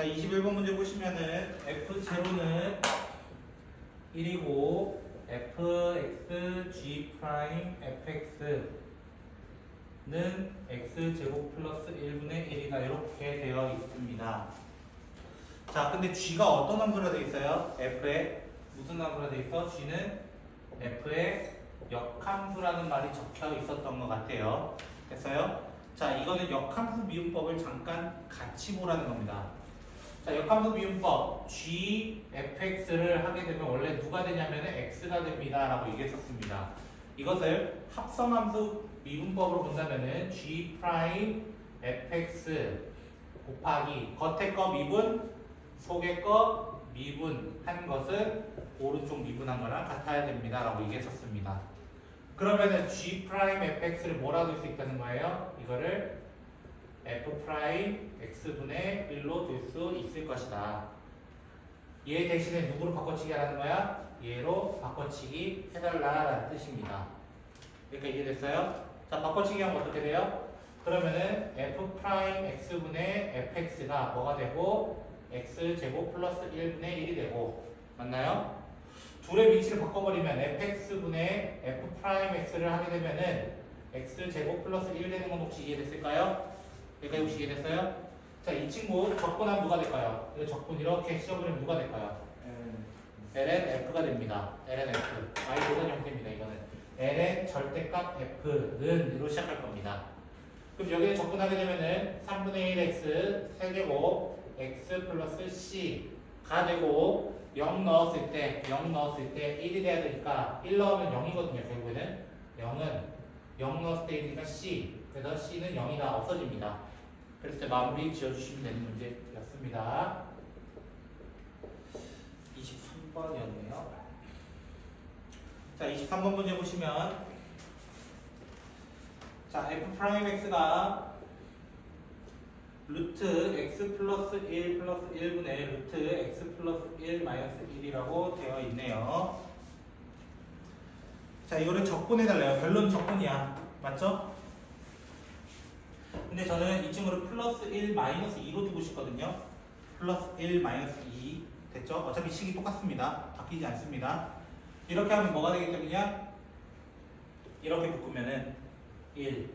자, 21번 문제 보시면은 f0는 1이고 fx g 프라임 fx는 x제곱 플러스 1분의 1이다 이렇게 되어 있습니다. 자, 근데 g가 어떤 함수로 되어 있어요? f에 무슨 함수로 되어 있어? g는 f의 역함수라는 말이 적혀 있었던 것 같아요. 됐어요? 자, 이거는 역함수 미분법을 잠깐 같이 보라는 겁니다. 자, 역함수 미분법 g fx를 하게 되면 원래 누가 되냐면 x가 됩니다 라고 얘기했었습니다. 이것을 합성함수 미분법으로 본다면은 g 프라임 fx 곱하기 겉에 거 미분 속의 거 미분한 것은 오른쪽 미분한 거랑 같아야 됩니다 라고 얘기했었습니다. 그러면은 g 프라임 fx를 뭐라고 할 수 있다는 거예요? 이거를 f 프라임 x분의 1로 될 수 있을 것이다. 얘 대신에 누구로 바꿔치기 하라는 거야? 얘로 바꿔치기 해달라라는 뜻입니다. 그러니까 이해됐어요? 자, 바꿔치기 하면 어떻게 돼요? 그러면은 f 프라임 x분의 fx가 뭐가 되고 x제곱 플러스 1분의 1이 되고 맞나요? 둘의 위치를 바꿔버리면 fx분의 f 프라임 x를 하게 되면은 x제곱 플러스 1 되는 건 혹시 이해됐을까요? 여기까지 혹시 이해됐어요? 자, 이 친구 적분하면 누가 될까요? 이 적분 이렇게 씌워버리면 누가 될까요? ln f가 됩니다. ln f y보다 형태입니다. 이거는 ln 절대값 f는 으로 시작할 겁니다. 그럼 여기에 적분하게 되면은 3분의 1 x 세제곱 x 플러스 c가 되고 0 넣었을 때 1이 돼야 되니까 1 넣으면 0이거든요. 결국에는 0 넣었을 때 1이니까 c 그래서 c는 0이 다 없어집니다. 그래서 이제 마무리 지어주시면 되는 문제였습니다. 23번이었네요. 자, 23번 문제 보시면 자, f 프라임 x가 루트 x 플러스 1 플러스 1분의 루트 x 플러스 1 마이너스 1이라고 되어 있네요. 자, 이거를 적분해달래요. 결론 적분이야. 맞죠? 근데 저는 이 친구를 플러스 1 마이너스 2로 두고 싶거든요. 플러스 1 마이너스 2 됐죠? 어차피 식이 똑같습니다. 바뀌지 않습니다. 이렇게 하면 뭐가 되기 때문이야? 이렇게 묶으면은 1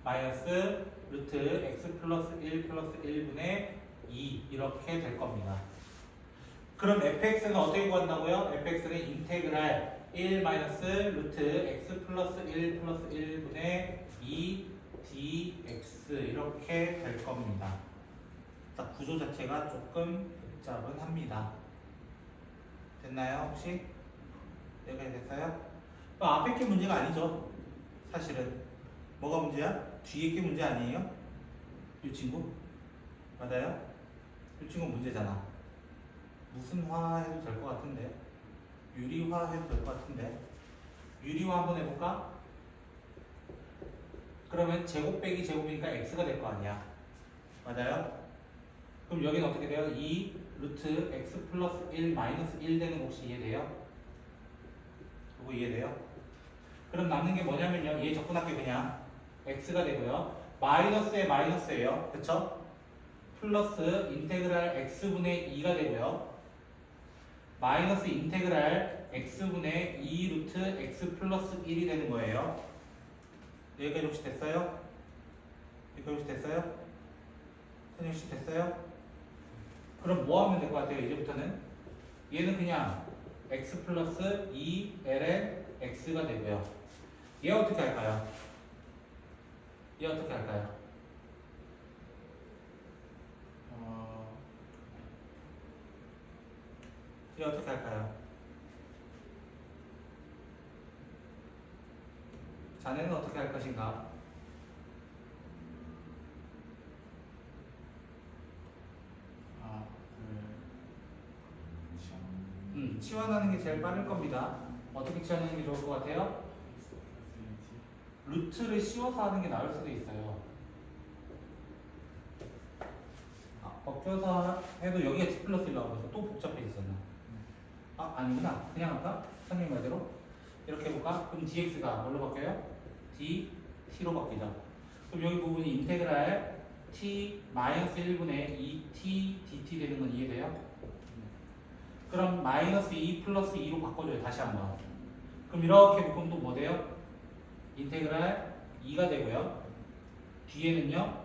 마이너스 루트 x 플러스 1 플러스 1분의 2 이렇게 될 겁니다. 그럼 fx는 어떻게 구한다고요? fx는 인테그랄 1 마이너스 루트 x 플러스 1 플러스 1분의 2 dx 이렇게 될 겁니다. 자, 구조 자체가 조금 복잡합니다. 됐나요? 혹시? 여기까지 됐어요? 앞에 게 문제가 아니죠. 사실은 뭐가 문제야? 뒤에 게 문제 아니에요? 이 친구? 맞아요? 이 친구 문제잖아. 무슨 화 해도 될 것 같은데 유리화 해도 될 것 같은데 유리화 한번 해볼까? 그러면 제곱 빼기 제곱이니까 x가 될 거 아니야. 맞아요? 그럼 여기는 어떻게 돼요? 2 루트 x 플러스 1 마이너스 1 되는 거 혹시 이해돼요? 그거 이해돼요? 그럼 남는 게 뭐냐면요. 얘 적분할게 그냥 x가 되고요. 마이너스에 마이너스예요. 그쵸? 플러스 인테그랄 x분의 2가 되고요. 마이너스 인테그랄 x분의 2 루트 x 플러스 1이 되는 거예요. 여기까지 혹시 됐어요? 여기까지 혹시 됐어요? 선생님 혹시 됐어요? 그럼 뭐 하면 될 것 같아요? 이제부터는 얘는 그냥 x 플러스 2ln x가 되고요. 얘 어떻게 할까요? 얘 어떻게 할까요? 얘 어떻게 할까요? 자네는 어떻게 할 것인가? 치환하는 게 제일 빠를 겁니다. 어떻게 치환하는 게 좋을 것 같아요? 루트를 씌워서 하는 게 나을 수도 있어요. 벗겨서 해도 여기가 t 플러스 1 나오면서 또 복잡해지잖아. 아니구나. 그냥 할까? 선생님 말대로 이렇게 해볼까? 그럼 dx가 뭘로 바뀌어요? t로 바뀌죠. 그럼 여기 부분이 인테그랄 t 마이너스 1분의 2t dt 되는 건 이해돼요? 그럼 마이너스 2 플러스 2로 바꿔줘요. 다시 한번. 그럼 이렇게 묶으면 또 뭐 돼요? 인테그랄 2가 되고요. 뒤에는요.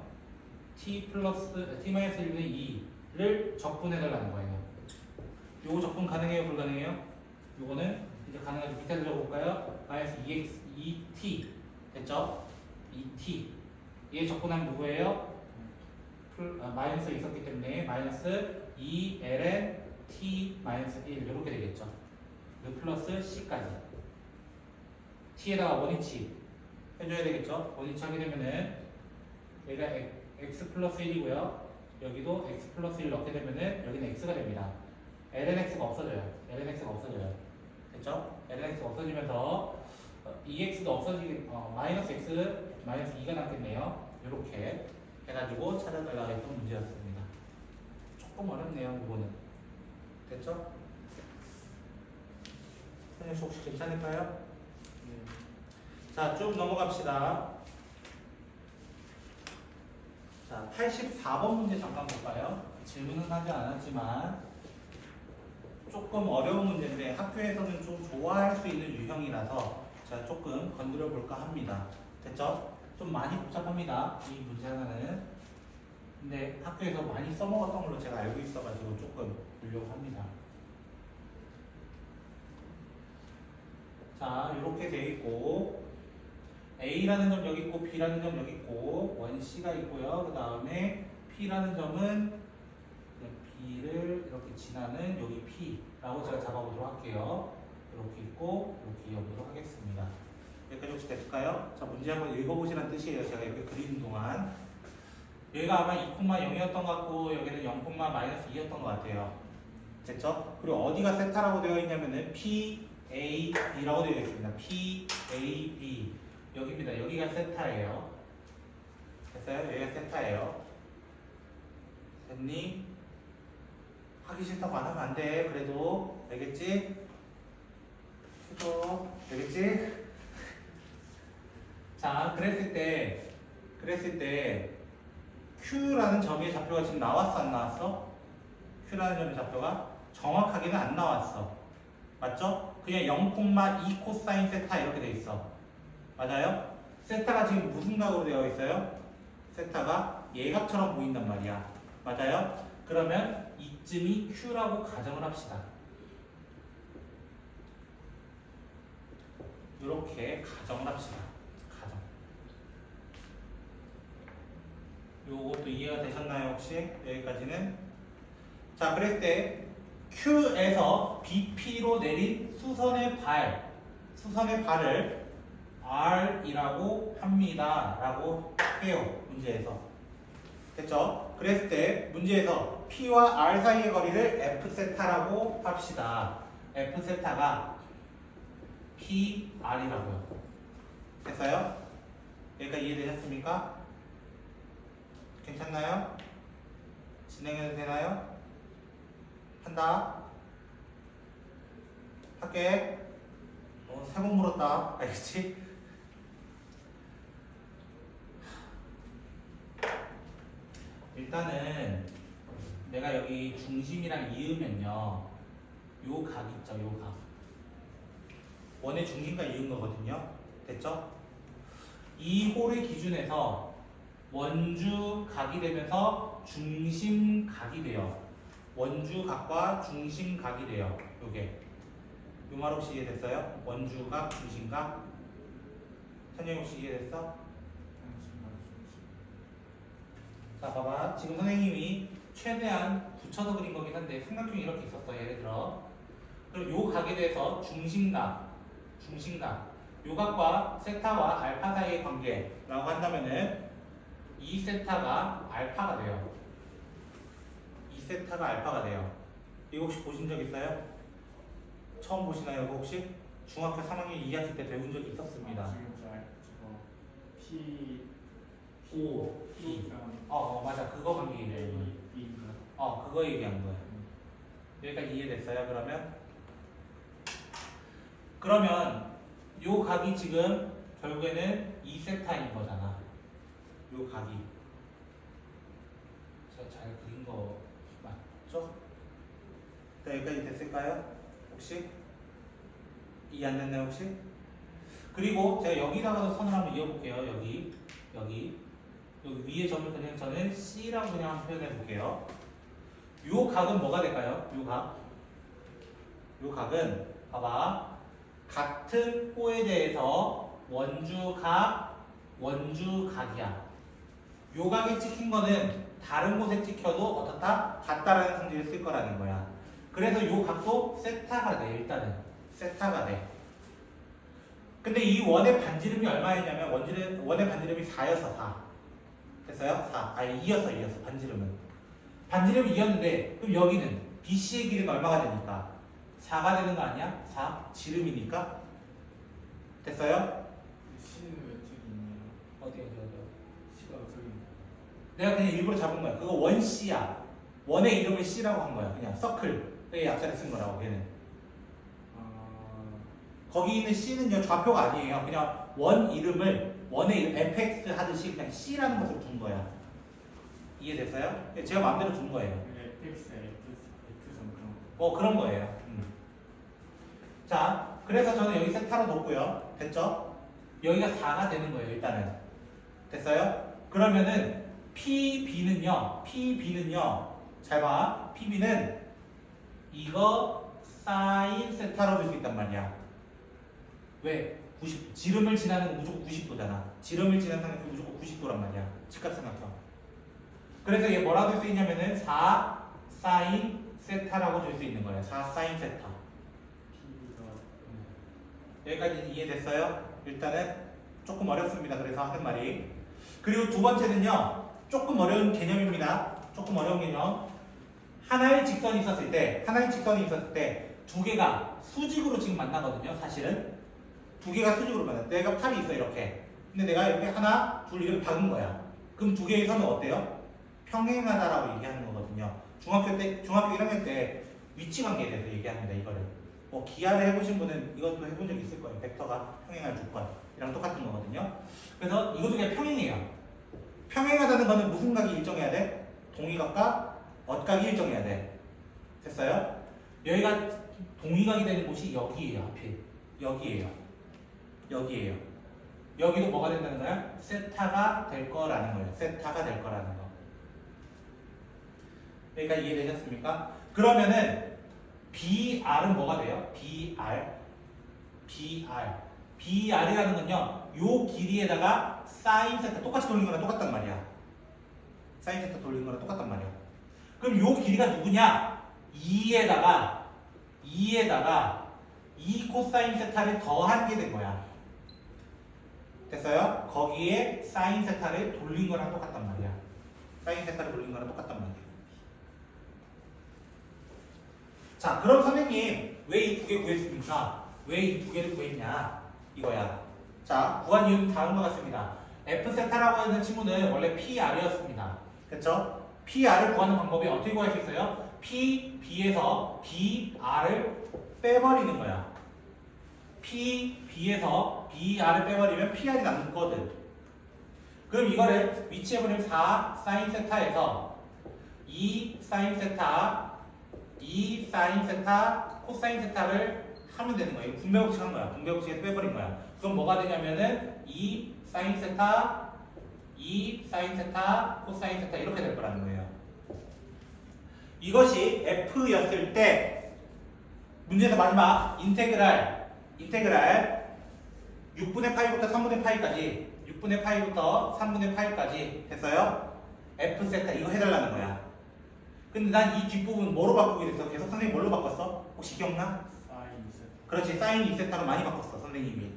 t 플러스 t 마이너스 1분의 2를 적분해달라는 거예요. 요거 적분 가능해요? 불가능해요? 요거는 이제 가능하죠. 밑에 들어볼까요? 마이너스 2x 2t 됐죠? 2t 얘 적분하면 누구예요? 마이너스 있었기 때문에 마이너스 2ln t 마이너스 1 이렇게 되겠죠. 그 플러스 c까지 t에다가 원위치 해줘야 되겠죠. 원위치 하게 되면은 얘가 x 플러스 1이고요. 여기도 x 플러스 1 넣게 되면은 여기는 x가 됩니다. ln x가 없어져요. ln x가 없어져요. 됐죠? ln x가 없어지면서 2x도 없어지게 마이너스 x 마이너스 2가 남겠네요. 이렇게 해가지고 찾아달라고 했던 문제였습니다. 조금 어렵네요. 이거는 됐죠? 선생님 혹시 괜찮을까요? 자, 쭉 넘어갑시다. 자, 84번 문제 잠깐 볼까요? 질문은 하지 않았지만 조금 어려운 문제인데 학교에서는 좀 좋아할 수 있는 유형이라서 제가 조금 건드려 볼까 합니다. 됐죠? 좀 많이 복잡합니다. 이 문제 하나는. 근데 학교에서 많이 써먹었던 걸로 제가 알고 있어가지고 조금 보려고 합니다. 자, 이렇게 돼 있고 A라는 점 여기 있고 B라는 점 여기 있고 원C가 있고요. 그 다음에 P라는 점은 B를 이렇게 지나는 여기 P라고 제가 잡아보도록 할게요. 이렇게 있고 이렇게 여기로 하겠습니다. 여기까지 혹시 됐을까요? 자, 문제 한번 읽어보시라는 뜻이에요. 제가 이렇게 그리는 동안 여기가 아마 2,0이었던 것 같고 여기는 0,-2였던 것 같아요. 됐죠? 그리고 어디가 세타라고 되어 있냐면은 P, A, B라고 되어 있습니다. P, A, B 여기입니다. 여기가 세타예요. 됐어요? 여기가 세타예요. 됐니? 하기 싫다고 안 하면 안 돼. 그래도 알겠지? 해줘. 알겠지? 자, 그랬을 때 Q라는 점의 좌표가 지금 나왔어 안 나왔어? Q라는 점의 좌표가 정확하게는 안 나왔어. 맞죠? 그냥 0,2 코사인 세타 이렇게 돼 있어. 맞아요? 세타가 지금 무슨 각으로 되어 있어요? 세타가 예각처럼 보인단 말이야. 맞아요? 그러면 이쯤이 Q라고 가정을 합시다. 이렇게 가정을 합시다. 가정. 요것도 이해가 되셨나요 혹시? 여기까지는? 자, 그랬을 때 Q에서 BP로 내린 수선의 발을 R이라고 합니다. 라고 해요. 문제에서. 됐죠? 그랬을 때 문제에서 P와 R 사이의 거리를 F세타라고 합시다. F세타가 PR이라고요. 됐어요? 여기까지 이해되셨습니까? 괜찮나요? 진행해도 되나요? 한다. 할게. 세 번 물었다. 알겠지? 일단은 내가 여기 중심이랑 이으면요. 요 각 있죠, 요 각. 원의 중심과 이은 거거든요. 됐죠? 이 홀의 기준에서 원주각이 되면서 중심각이 돼요. 원주각과 중심각이 돼요. 요게. 요 말 혹시 이해됐어요? 원주각, 중심각. 선생님 혹시 이해됐어? 자, 봐봐. 지금 선생님이 최대한 붙여서 그린 거긴 한데 삼각형이 이렇게 있었어. 예를 들어. 그럼 요 각에 대해서 중심각. 요 각과 세타와 알파 사이의 관계라고 한다면은 이 세타가 알파가 돼요. 이 세타가 알파가 돼요. 이거 혹시 보신 적 있어요? 처음 보시나요? 이거 혹시? 중학교 3학년 2학기 때 배운 적이 있었습니다. 지금 저거 P O, B. 맞아. 그거 관계 얘기해요. B인가? 그거 얘기한 거예요. 여기까지 이해됐어요? 그러면 요 각이 지금 결국에는 2세타인 거잖아. 요 각이. 제가 잘 그린 거 맞죠? 네, 여기까지 됐을까요? 혹시? 이해 안 됐나요 혹시? 그리고 제가 여기다가도 선을 한번 이어볼게요. 여기 위에 점을 그냥 저는 C라고 그냥 한번 표현해 볼게요. 요 각은 뭐가 될까요? 요 각은 봐봐, 같은 호에 대해서 원주각이야. 요 각에 찍힌 거는 다른 곳에 찍혀도 어떻다? 같다라는 성질을 쓸 거라는 거야. 그래서 요 각도 세타가 돼. 일단은 세타가 돼. 근데 이 원의 반지름이 얼마였냐면 원의 반지름이 4였어. 4 됐어요? 4 아니 2였어. 반지름이 2였는데 그럼 여기는 BC의 길이는 얼마가 되니까 4가 되는 거 아니야? 4 지름이니까 됐어요? C는 왜 저기 있네요? 어디 C가 저기 있네요. 내가 그냥 일부러 잡은 거야. 그거 원 C야. 원의 이름을 C라고 한 거야. 그냥 서클의 약자를 쓴 거라고 걔는. 거기 있는 C는요 좌표가 아니에요. 그냥 원 이름을 원의 이름 fx 하듯이 그냥 C라는 것을 둔 거야. 이해됐어요? 제가 마음대로 둔 거예요. fx, F점 그런 거. 그런 거예요. 자, 그래서 저는 여기 세타로 뒀고요. 됐죠? 여기가 4가 되는 거예요. 일단은 됐어요? 그러면은 PB는요 잘 봐. PB는 이거 사인 세타로 줄 수 있단 말이야. 왜? 90도. 지름을 지나는 거 무조건 90도잖아. 지름을 지나는 거 무조건 90도란 말이야. 직각 생각형. 그래서 얘 뭐라고 줄 수 있냐면은 4 사인 세타라고 줄 수 있는 거예요. 4 사인 세타. 여기까지 이해됐어요? 일단은 조금 어렵습니다. 그래서 하는 말이. 그리고 두 번째는요. 조금 어려운 개념입니다. 조금 어려운 개념. 하나의 직선이 있었을 때 두 개가 수직으로 지금 만나거든요. 사실은 두 개가 수직으로 만나. 내가 팔이 있어 이렇게. 근데 내가 이렇게 하나, 둘 이렇게 박은 거야. 그럼 두 개의 선은 어때요? 평행하다라고 얘기하는 거거든요. 중학교 1학년 때 위치 관계에 대해서 얘기합니다. 이거를. 기하를 해보신 분은 이것도 해본 적 있을 거예요. 벡터가 평행할 조건이랑 똑같은 거거든요. 그래서 이것도 그냥 평행해요. 평행하다는 거는 무슨 각이 일정해야 돼? 동의각과 엇각이 일정해야 돼. 됐어요? 여기가 동의각이 되는 곳이 여기예요. 하필 여기예요. 여기도 뭐가 된다는 거야? 세타가 될 거라는 거예요. 세타가 될 거라는 거. 그러니까 이해되셨습니까? 그러면은 BR은 뭐가 돼요? BR이라는 건요, 요 길이에다가 사인 세타 똑같이 돌린 거랑 똑같단 말이야. 사인 세타 돌린 거랑 똑같단 말이야. 그럼 요 길이가 누구냐? 2에다가 2 코사인 세타를 더한 게 된 거야. 됐어요? 거기에 사인 세타를 돌린 거랑 똑같단 말이야. 사인 세타를 돌린 거랑 똑같단 말이야. 자, 그럼 선생님 왜 이 두 개 구했습니까? 왜 이 두 개를 구했냐? 이거야. 자, 구한 이유는 다음과 같습니다. F세타라고 하는 친구는 원래 PR이었습니다. 그쵸? PR을 구하는 방법이 어떻게 구할 수 있어요? PB에서 BR을 빼버리는 거야. PB에서 BR을 빼버리면 PR이 남거든. 그럼 이거를 위치해버리면 4 사인 세타에서 2 사인 세타 2 사인 세타 코사인 세타를 하면 되는 거예요. 분배법칙 한 거야. 분배법칙에서 빼버린 거야. 그럼 뭐가 되냐면은 2 사인 세타 2 사인 세타 코사인 세타 이렇게 될 거라는 거예요. 이것이 F였을 때 문제에서 마지막 인테그랄 6분의 파이부터 3분의 파이까지 6분의 파이부터 3분의 파이까지 됐어요? F 세타 이거 해달라는 거야. 근데 난 이 뒷부분 뭐로 바꾸게 됐어? 계속 선생님 뭘로 바꿨어? 혹시 기억나? 사인 세타. 그렇지, 사인 2세타로 많이 바꿨어 선생님이.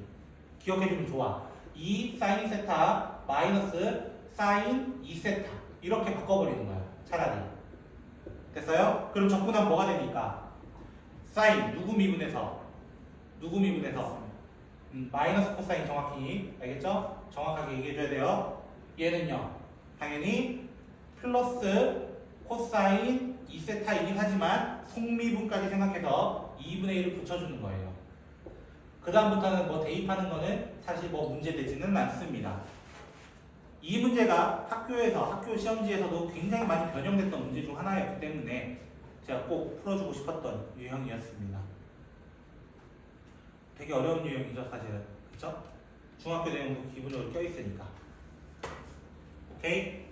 기억해주면 좋아. 2 사인 세타 마이너스 사인 2세타 이렇게 바꿔버리는 거야. 차라리. 됐어요? 그럼 적분하면 뭐가 되니까? 사인 누구 미분해서 마이너스 코사인 정확히 알겠죠? 정확하게 얘기해줘야 돼요. 얘는요 당연히 플러스 코사인 2세타이긴 하지만 속미분까지 생각해서 2분의 1을 붙여주는 거예요. 그 다음부터는 뭐 대입하는 거는 사실 뭐 문제되지는 않습니다. 이 문제가 학교 시험지에서도 굉장히 많이 변형됐던 문제 중 하나였기 때문에 제가 꼭 풀어주고 싶었던 유형이었습니다. 되게 어려운 유형이죠, 사실은. 그쵸? 중학교 내용도 기본적으로 껴있으니까. 오케이?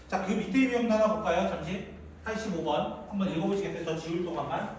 자, 그 밑에 유형도 하나 볼까요? 잠시 85번 한번 읽어보시겠어요? 저 지울 동안만.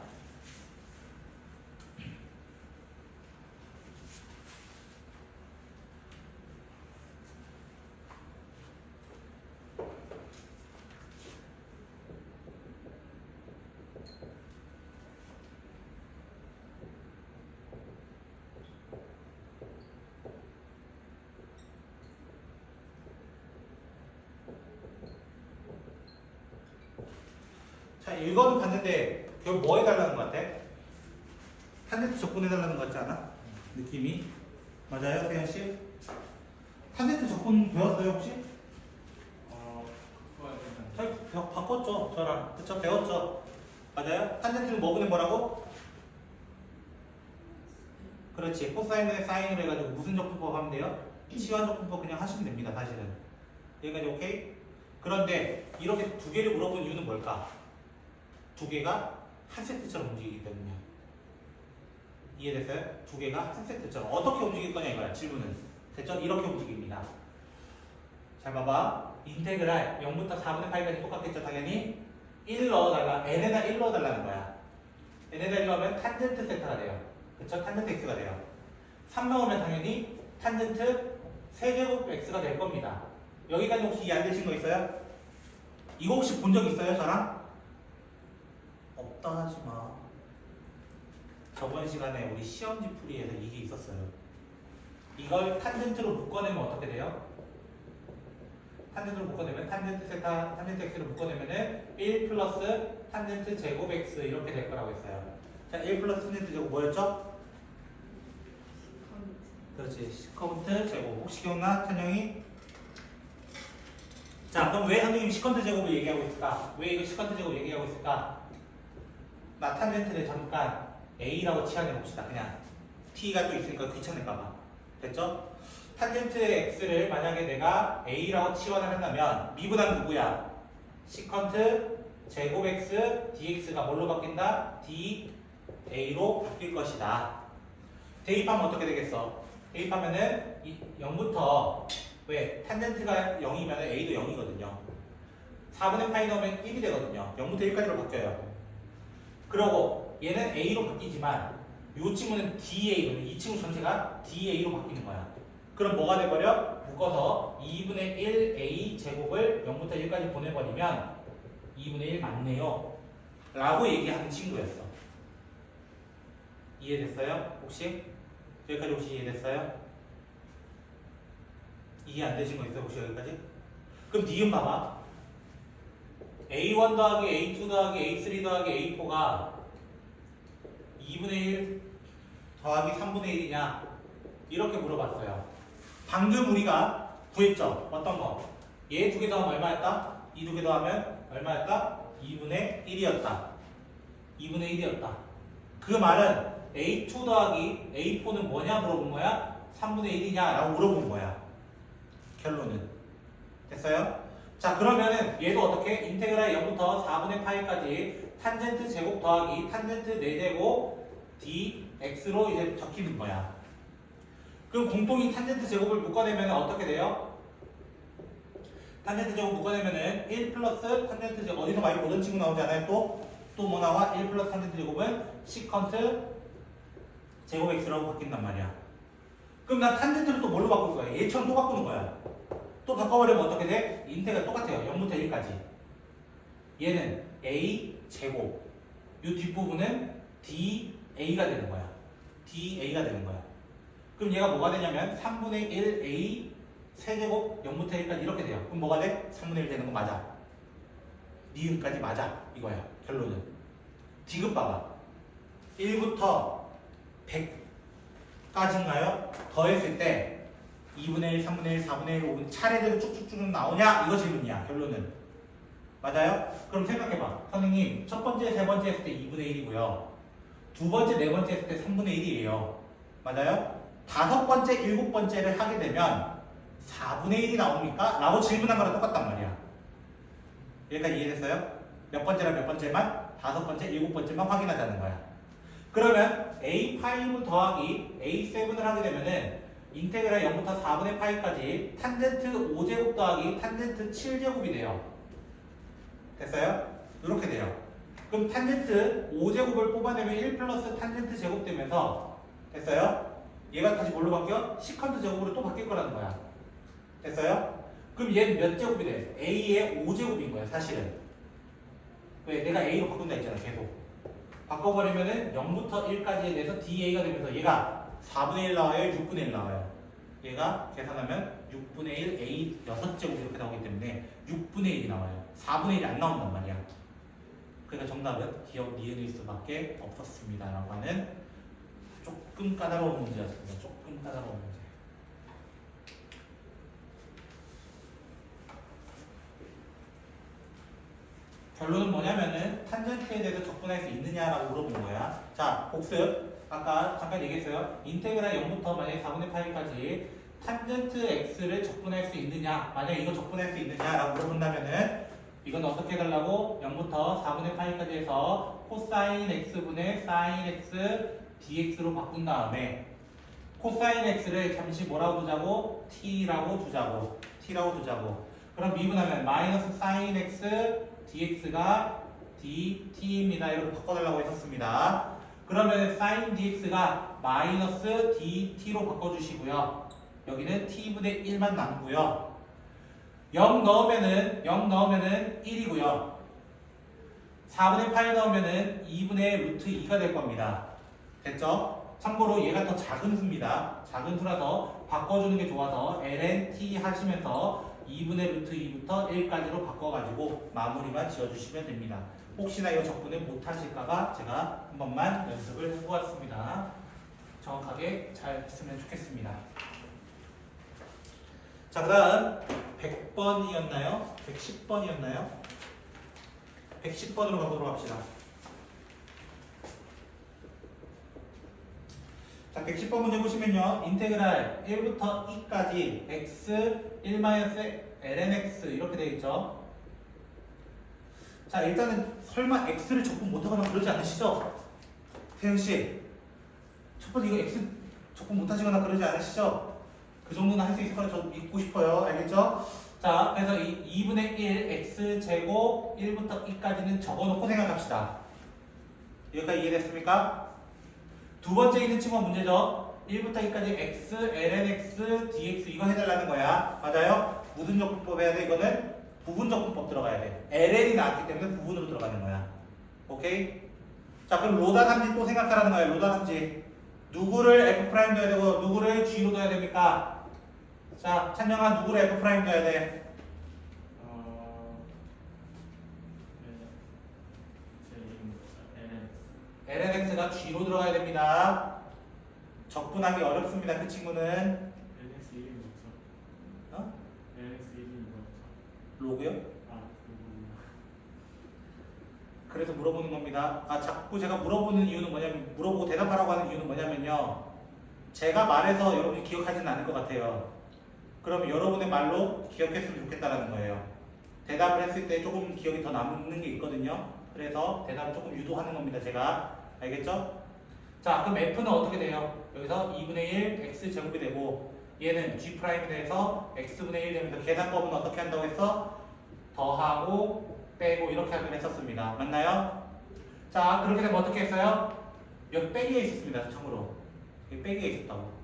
자, 이거는 봤는데 결국 뭐 해달라는 것 같아? 탄젠트 접근해달라는 것 같지 않아? 느낌이? 맞아요, 세현씨? 탄젠트 접근 배웠어요, 혹시? 그거 하면 저 바꿨죠, 저랑. 그쵸? 배웠죠? 맞아요? 탄젠트는 뭐 보낸 거라고? 그렇지. 코사인분의 사인으로 해가지고 무슨 적분법 하면 돼요? 치환 적분법 그냥 하시면 됩니다, 사실은. 여기까지 오케이? 그런데 이렇게 두 개를 물어본 이유는 뭘까? 두 개가 한 세트처럼 움직이기 때문이야. 이해됐어요? 두 개가 한 세트처럼. 어떻게 움직일 거냐 이거야, 질문은. 됐죠? 이렇게 움직입니다. 잘 봐봐. 인테그랄 0부터 4분의 8까지 똑같겠죠, 당연히? 1 넣어달라. n에다 1 넣어달라는 거야. n에다 1 넣으면 탄젠트 세타가 돼요. 그쵸? 탄젠트 x가 돼요. 3 넣으면 당연히 탄젠트 세제곱 x가 될 겁니다. 여기까지 혹시 이해 안 되신 거 있어요? 이거 혹시 본 적 있어요, 저랑? 없다 하지 마. 저번 시간에 우리 시험지 풀이에서 이게 있었어요. 이걸 탄젠트로 묶어내면 어떻게 돼요? 탄젠트로 묶어내면 탄젠트 세타, 탄젠트 x를 묶어내면은 1 플러스 탄젠트 제곱 x 이렇게 될 거라고 했어요. 자, 1 플러스 탄젠트 제곱 뭐였죠? 그렇지. 시컨트 제곱. 혹시 기억나? 찬영이? 자, 그럼 왜 선생님이 시컨트 제곱을 얘기하고 있을까? 왜 이거 시컨트 제곱 얘기하고 있을까? 나 탄젠트를 잠깐 A라고 치환해 봅시다. 그냥 T가 또 있으니까 귀찮을까봐. 됐죠? 탄젠트 X를 만약에 내가 A라고 치환을 한다면 미분하면 누구야? 시컨트 제곱 X dx가 뭘로 바뀐다? dA로 바뀔 것이다. 대입하면 어떻게 되겠어? 대입하면은 0부터 왜? 탄젠트가 0이면 A도 0이거든요. 4분의 파이 넣으면 1이 되거든요. 0부터 1까지로 바뀌어요. 그러고 얘는 A로 바뀌지만 이 친구는 DA로, 이 친구 전체가 DA로 바뀌는 거야. 그럼 뭐가 돼버려? 묶어서 2분의 1A 제곱을 0부터 1까지 보내버리면 2분의 1 맞네요 라고 얘기하는 친구였어. 이해됐어요? 혹시? 여기까지 혹시 이해됐어요? 이해 안 되신 거 있어요? 혹시 여기까지? 그럼 니은 봐봐. A1 더하기 A2 더하기 A3 더하기 A4가 2분의 1 더하기 3분의 1이냐? 이렇게 물어봤어요. 방금 우리가 구했죠? 어떤 거? 얘 두 개 더하면 얼마였다? 이 두 개 더하면 얼마였다? 2분의 1이었다. 2분의 1이었다. 그 말은 A2 더하기 A4는 뭐냐 물어본 거야? 3분의 1이냐? 라고 물어본 거야. 결론은. 됐어요? 자, 그러면은 얘도 어떻게? 인테그랄 0부터 4분의 파이까지 탄젠트 제곱 더하기 탄젠트 4제곱 dx로 이제 적히는 거야. 그럼 공통인 탄젠트 제곱을 묶어내면 어떻게 돼요? 탄젠트 제곱 묶어내면은 1 플러스 탄젠트 제곱, 어디서 많이 보던 친구 나오지 않아요? 또 뭐 나와? 1 플러스 탄젠트 제곱은 시컨트 제곱 x라고 바뀐단 말이야. 그럼 난 탄젠트를 또 뭘로 바꿀 거야? 얘처럼 또 바꾸는 거야. 또 바꿔버리면 어떻게 돼? 인테가 똑같아요. 0부터 1까지. 얘는 a 제곱. 이 뒷부분은 da가 되는 거야. da가 되는 거야. 그럼 얘가 뭐가 되냐면 3분의 1a 세제곱 0부터 1까지 이렇게 돼요. 그럼 뭐가 돼? 3분의 1 되는 거 맞아. 니은까지 맞아. 이거야. 결론은. 디귿 봐봐. 1부터 100까지인가요? 더했을 때 2분의 1, 3분의 1, 4분의 1, 5분의 1 차례대로 쭉쭉쭉 나오냐? 이거 질문이야. 결론은. 맞아요? 그럼 생각해봐. 선생님 첫 번째, 세 번째 했을 때 2분의 1이고요. 두 번째, 네 번째 했을 때 3분의 1이에요. 맞아요? 다섯 번째, 일곱 번째를 하게 되면 4분의 1이 나옵니까? 라고 질문한 거랑 똑같단 말이야. 여기까지 이해됐어요? 몇 번째랑 몇 번째만? 5번째, 7번째만 확인하자는 거야. 그러면 A5 더하기 A7을 하게 되면은 인테그랄 0부터 4분의 파이까지 탄젠트 5제곱 더하기 탄젠트 7제곱이 돼요. 됐어요? 이렇게 돼요. 그럼 탄젠트 5제곱을 뽑아내면 1 플러스 탄젠트 제곱 되면서 됐어요? 얘가 다시 뭘로 바뀌어? 시컨트 제곱으로 또 바뀔 거라는 거야. 됐어요? 그럼 얘는 몇 제곱이 돼? A의 5제곱인 거야 사실은. 왜? 내가 A로 바꾼다 했잖아 계속. 바꿔버리면은 0부터 1까지에 대해서 DA가 되면서 얘가 4분의 1 나와요? 6분의 1 나와요? 얘가 계산하면 6분의 1 A 6제곱 이렇게 나오기 때문에 6분의 1이 나와요. 4분의 1이 안 나온단 말이야. 그러니까 정답은 기억 니은일 수밖에 없었습니다. 라고 하는 조금 까다로운 문제였습니다. 조금 까다로운 문제. 결론은 뭐냐면은 탄젠트에 대해서 접근할 수 있느냐라고 물어본 거야. 자, 복습. 아까 잠깐 얘기했어요. 인테그랄 0부터 만약에 4분의 파이까지 탄젠트 x를 접근할 수 있느냐, 만약에 이거 접근할 수 있느냐라고 물어본다면은 이건 어떻게 해달라고? 0부터 4분의 파이까지 해서 코사인 x분의 사인 x dx로 바꾼 다음에 코사인 x를 잠시 뭐라고 두자고? t라고 두자고. 그럼 미분하면 마이너스 사인 x dx가 dt입니다. 이렇게 바꿔달라고 했었습니다. 그러면 sin dx가 마이너스 dt로 바꿔주시고요. 여기는 t분의 1만 남고요. 0 넣으면은 1이고요. 4분의 8 넣으면은 2분의 루트 2가 될 겁니다. 됐죠? 참고로 얘가 더 작은 수입니다. 작은 수라서 바꿔주는 게 좋아서 ln t 하시면서 2분의 루트 2부터 1까지로 바꿔가지고 마무리만 지어주시면 됩니다. 혹시나 이거 접근을 못하실까봐 제가 한 번만 연습을 해보았습니다. 정확하게 잘 했으면 좋겠습니다. 자, 그 다음 100번이었나요? 110번이었나요? 110번으로 가보도록 합시다. 자, 110번 문제 보시면요. 인테그랄 1부터 2까지 x 1-ln x 이렇게 되어 있죠. 자, 일단은 설마 x를 접근 못하거나 그러지 않으시죠? 태영씨, 첫 번째 이거 x 접근 못하시거나 그러지 않으시죠? 그 정도는 할 수 있을 거라 저 믿고 싶어요. 알겠죠? 자, 그래서 이 2분의 1 x제곱 1부터 2까지는 적어놓고 생각합시다. 여기까지 이해됐습니까? 두 번째 있는 친구가 문제죠. 1부터 2까지 x, ln x, dx 이거 해달라는 거야. 맞아요? 무슨 적분법 해야 돼? 이거는 부분적분법 들어가야 돼. ln이 나왔기 때문에 부분으로 들어가는 거야. 오케이? 자, 그럼 로다 담지 또 생각하라는 거야. 로다 담지. 누구를 f' 둬야 되고 누구를 g로 둬야 됩니까? 자, 찬영아 누구를 f' 둬야 돼? 제 이름 ln lnx가 g로 들어가야 됩니다. 적분하기 어렵습니다. 그 친구는. lnx 이름이 뭐죠? 어? lnx 이름이 뭐죠? 로그요? 아, 그래서 물어보는 겁니다. 아, 자꾸 제가 물어보는 이유는 뭐냐면, 물어보고 대답하라고 하는 이유는 뭐냐면요. 제가 말해서 여러분이 기억하지는 않을 것 같아요. 그러면 여러분의 말로 기억했으면 좋겠다는 거예요. 대답을 했을 때 조금 기억이 더 남는 게 있거든요. 그래서 대답을 조금 유도하는 겁니다. 제가. 알겠죠? 자, 그럼 f는 어떻게 돼요? 여기서 2분의 1 x제곱이 되고 얘는 g'에 대해서 x분의 1 되면서 계산법은 어떻게 한다고 했어? 더하고 빼고 이렇게 하기로 했었습니다. 맞나요? 자, 그렇게 되면 어떻게 했어요? 여기 빼기에 있었습니다. 참고로. 여기 빼기에 있었다고.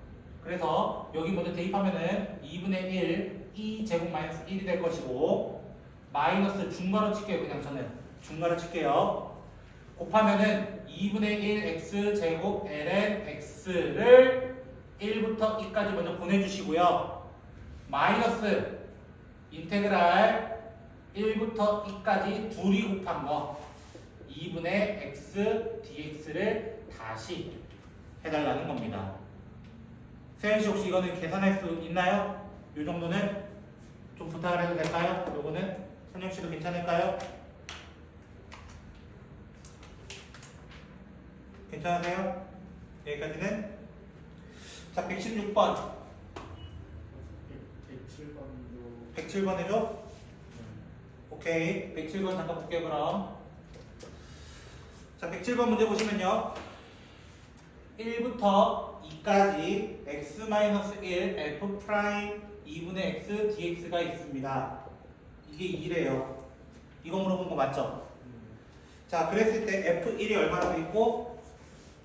그래서 여기 먼저 대입하면은 2분의 1 2제곱 마이너스 1이 될 것이고 마이너스 중괄호 칠게요. 그냥 저는 중괄호 칠게요. 곱하면은 2분의 1 x제곱 ln x를 1부터 2까지 먼저 보내주시고요. 마이너스 인테그랄 1부터 2까지 둘이 곱한 거 2분의 x dx를 다시 해달라는 겁니다. 세연씨 혹시 이거는 계산할 수 있나요? 이 정도는 좀 부탁을 해도 될까요? 요거는 선영씨도 괜찮을까요? 괜찮으세요? 여기까지는. 자, 116번. 107번도 107번 해줘? 오케이. 107번 잠깐 볼게요, 그럼. 자, 107번 문제 보시면요. 1부터 2까지 x-1 f 프라임 2분의 x dx가 있습니다. 이게 2래요. 이거 물어본 거 맞죠? 자, 그랬을 때 f1이 얼마나 돼 있고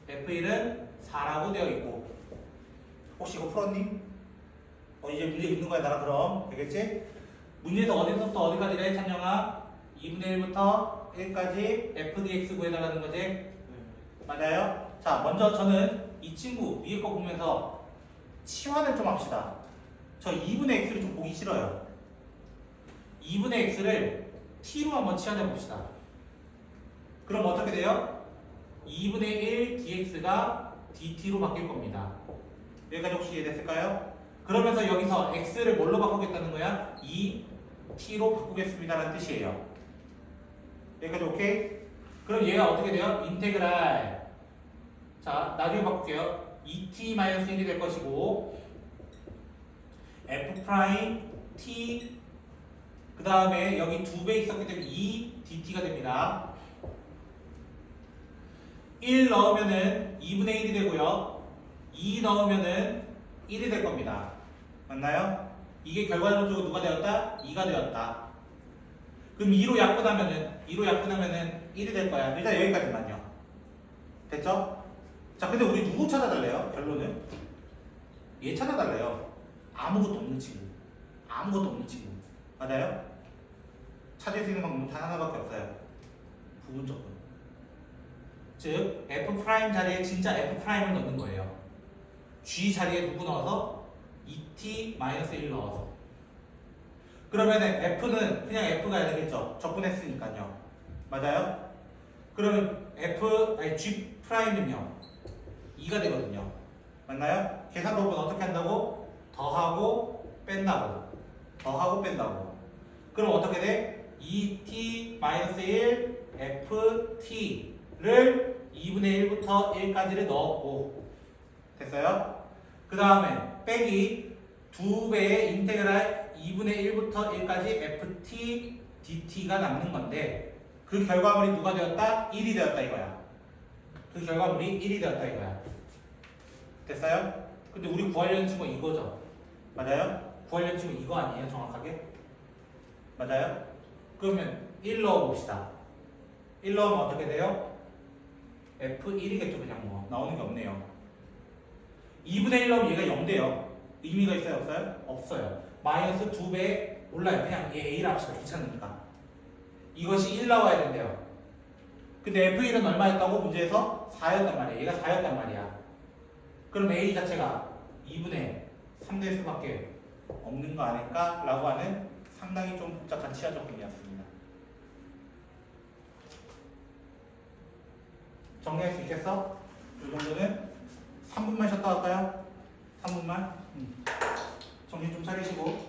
f1은 4라고 되어 있고 혹시 이거 풀었니? 이제 문제 읽는 거야, 나랑 그럼. 되겠지? 문제에서 어디서부터 어디까지래, 찬영아? 2분의 1부터 1까지 f dx 구해달라는 거지? 맞아요? 자, 먼저 저는 이 친구 위에 거 보면서 치환을 좀 합시다. 저 2분의 x를 좀 보기 싫어요. 2분의 x를 t로 한번 치환해 봅시다. 그럼 어떻게 돼요? 2분의 1 dx가 dt로 바뀔 겁니다. 여기까지 혹시 이해됐을까요? 그러면서 여기서 x를 뭘로 바꾸겠다는 거야? 2t로 바꾸겠습니다라는 뜻이에요. 여기까지 오케이? 그럼 얘가 어떻게 돼요? 인테그랄. 자, 나중에 바꿀게요. 2t-1이 될 것이고 f 프라임 t 그 다음에 여기 2배 있었기 때문에 2dt가 됩니다. 1 넣으면은 2분의 1이 되고요. 2 넣으면은 1이 될 겁니다. 맞나요? 이게 결과적으로 누가 되었다? 2가 되었다. 그럼 2로 약분하면은 1이 될 거야. 일단 여기까지만요. 됐죠? 자, 근데 우리 누구 찾아달래요? 결론은? 얘 찾아달래요. 아무것도 없는 친구. 아무것도 없는 친구. 맞아요? 찾을 수 있는 방법은 단 하나밖에 없어요. 부분적분. 즉, f 프라임 자리에 진짜 f 프라임을 넣는 거예요. g 자리에 누구 넣어서? 2t-1 넣어서. 그러면 f는 그냥 f가 되겠죠. 적분했으니까요. 맞아요? 그러면 g 프라임은요 2가 되거든요. 맞나요? 계산 방법은 어떻게 한다고? 더하고 뺀다고. 더하고 뺀다고. 그럼 어떻게 돼? 2t-1 ft를 2분의 1부터 1까지를 넣었고 됐어요? 그 다음에 빼기 2배의 인테그랄 2분의 1부터 1까지 ft dt가 남는 건데 그 결과물이 누가 되었다? 1이 되었다 이거야. 그 결과물이 1이 되었다 이거야. 됐어요? 근데 우리 구하려는 친구는 이거죠. 맞아요? 구하려는 친구 이거 아니에요 정확하게? 맞아요? 그러면 1 넣어봅시다. 1 넣으면 어떻게 돼요? F1이겠죠 그냥 뭐 나오는 게 없네요. 2분의 1 넣으면 얘가 0 돼요. 의미가 있어요 없어요? 없어요. 마이너스 2배 몰라요. 그냥 얘 A라 합시다. 귀찮으니까. 이것이 1 나와야 된대요. 근데 F1은 얼마였다고? 문제에서 4였단 말이야. 얘가 4였단 말이야. 그럼 A 자체가 2분의 3 될 수밖에 없는 거 아닐까? 라고 하는 상당히 좀 복잡한 치하 접근이었습니다. 정리할 수 있겠어? 이 정도는 3분만 쉬었다 할까요? 3분만? 정신 좀 차리시고